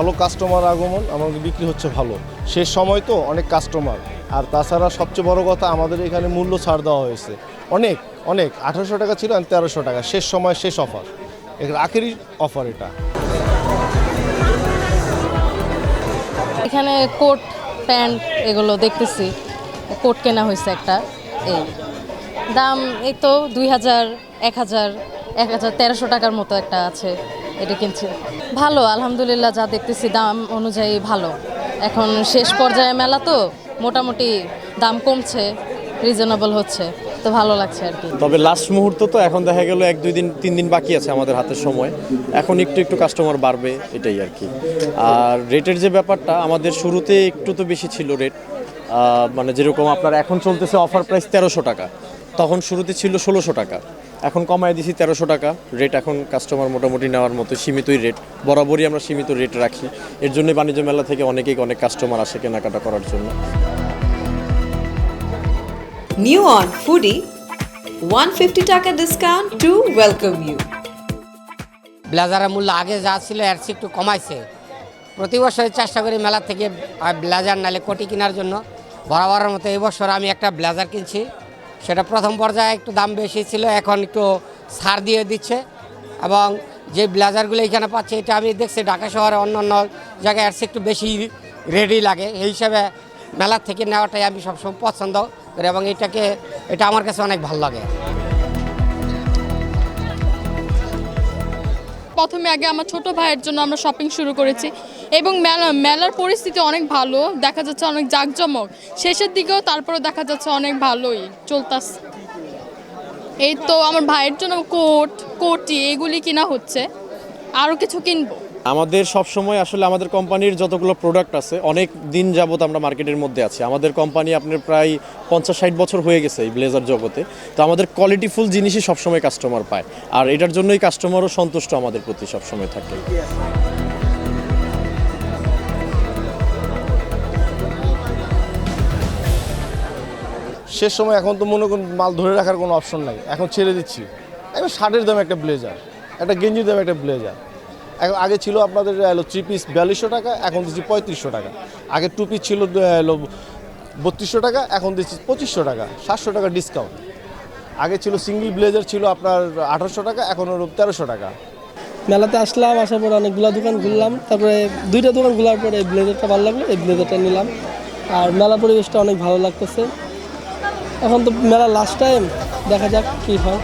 ভালো কাস্টমার আগমন, আমাদের বিক্রি হচ্ছে ভালো। শেষ সময় তো অনেক কাস্টমার, আর তাছাড়া সবচেয়ে বড় কথা আমাদের এখানে মূল্য ছাড় দেওয়া হয়েছে অনেক অনেক। 1800 টাকা ছিল, 1300 টাকা, শেষ সময় শেষ অফার, আখেরি অফার এটা। এখানে কোট প্যান্ট এগুলো দেখতেছি, কোট কেনা হয়েছে একটা, এই দাম এই তো 2000, 1000, 1300 টাকার মতো একটা আছে, এটা কিনছি। ভালো আলহামদুলিল্লাহ, যা দেখতেছি দাম অনুযায়ী ভালো। এখন শেষ পর্যায়ে মেলা তো মোটামুটি দাম কমছে, রিজনেবল হচ্ছে, তো ভালো লাগছে আর কি। তবে লাস্ট মুহূর্ত তো, এখন দেখা গেল 1-2 দিন 3 দিন বাকি আছে আমাদের হাতের সময়, এখন একটু একটু কাস্টমার বাড়বে, এটাই আর কি। আর রেটের যে ব্যাপারটা, আমাদের শুরুতে একটু তো বেশি ছিল রেট, মানে যেরকম আপনার এখন চলতেছে অফার প্রাইস 1300 টাকা, তখন শুরুতে ছিল 1600 টাকা, এখন কমায় দিছি 1300 টাকা রেট। এখন কাস্টমার মোটামুটি নেওয়ার মতো সীমিতই রেট, বরাবরই আমরা সীমিত রেট রাখি। এর জন্য বাণিজ্য মেলা থেকে অনেক কাস্টমার আসে কেনাকাটা করার জন্য। New on Foodie, 150 টাকা ডিসকাউন্ট টু ওয়েলকাম ইউ। ব্লেজারের মূল্য আগে যা ছিল এর চেয়ে একটু কমাইছে। প্রতি বছর চেষ্টা করি মেলা থেকে ব্লেজার নালে কোটি কেনার জন্য। বরাবরের মতো এই বছর আমি একটা ব্লেজার কিনছি, সেটা প্রথম পর্যায়ে একটু দাম বেশি ছিল, এখন একটু ছাড় দিয়ে দিচ্ছে। এবং যে ব্লেজারগুলো এখানে পাচ্ছে, এটা আমি দেখছি ঢাকা শহরে অন্য জায়গায় এর চেয়ে একটু বেশি রেডি লাগে, এই হিসাবে মেলার থেকে নেওয়াটাই আমি সবসময় পছন্দ করি, এবং এটা আমার কাছে অনেক ভালো লাগে। প্রথমে আগে আমার ছোট ভাইয়ের জন্য আমরা শপিং শুরু করেছি, এবং মেলার পরিস্থিতি অনেক ভালো, দেখা যাচ্ছে অনেক জাঁকজমক, শেষের দিকেও তারপরে দেখা যাচ্ছে অনেক ভালোই চলতেছে। এই তো আমার ভাইয়ের জন্য কোটি এগুলি কিনা হচ্ছে, আরও কিছু কিনবো। আমাদের সবসময় আসলে আমাদের কোম্পানির যতগুলো প্রোডাক্ট আছে, অনেক দিন যাবত আমরা মার্কেটের মধ্যে আছি। আমাদের কোম্পানি আপনার প্রায় 50-60 বছর হয়ে গেছে এই ব্লেজার জগতে। তো আমাদের কোয়ালিটিফুল জিনিসই সবসময় কাস্টমার পায়, আর এটার জন্যই কাস্টমারও সন্তুষ্ট আমাদের প্রতি সবসময় থাকে। শেষ সময় এখন তো মনে করুন মাল ধরে রাখার কোনো অপশন নাই, এখন ছেড়ে দিচ্ছি। এখন 60-এর দামে একটা ব্লেজার, একটা গেঞ্জির দামে একটা ব্লেজার। এখন আগে ছিল আপনাদের 3 পিস 4200 টাকা, এখন দিচ্ছি 3500 টাকা। আগে 2 পিস ছিল 3200 টাকা, এখন দিচ্ছি 2500 টাকা, 700 টাকা ডিসকাউন্ট। আগে ছিল সিঙ্গেল ব্লেজার ছিল আপনার 1800 টাকা, এখন হলো 1300 টাকা। মেলাতে আসলাম, আসার পরে অনেকগুলো দোকান ঘুরলাম, তারপরে 2টা দোকান ঘোরার পরে এই ব্লেজারটা ভালো লাগলো, এই ব্লেজারটা নিলাম। আর মেলা পরিবেশটা অনেক ভালো লাগতেছে। এখন তো মেলা লাস্ট টাইম, দেখা যাক কী হয়।